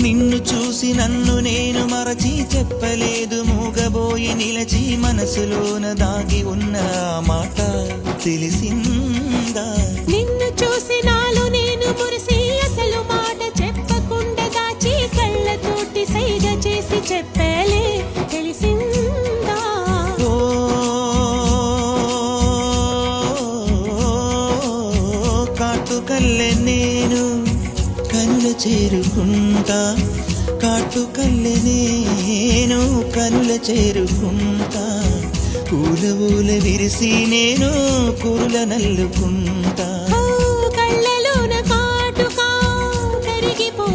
నిన్ను చూసి నన్ను నేను మరచి చెప్పలేదు మూగబోయి నిలచి మనసులోన దాగి ఉన్న ఆ మాట తెలిసిందా? నిన్ను చూసి నాలో నేను మురిసి అసలు మాట చెప్పకుండా దాచి కళ్ళతోటి సైగ చేసి చెప్పలే తెలిసిందా? ఓ కాటుకల్లె నేను కనుల చేరుకుంటా, కాటుకల్లె నేను కనుల చేరుకుంటా, పూల ఊల విరిసి నేను కురుల నల్లుకుంటా. కళ్ళలోన కాటుకా కరిగిపో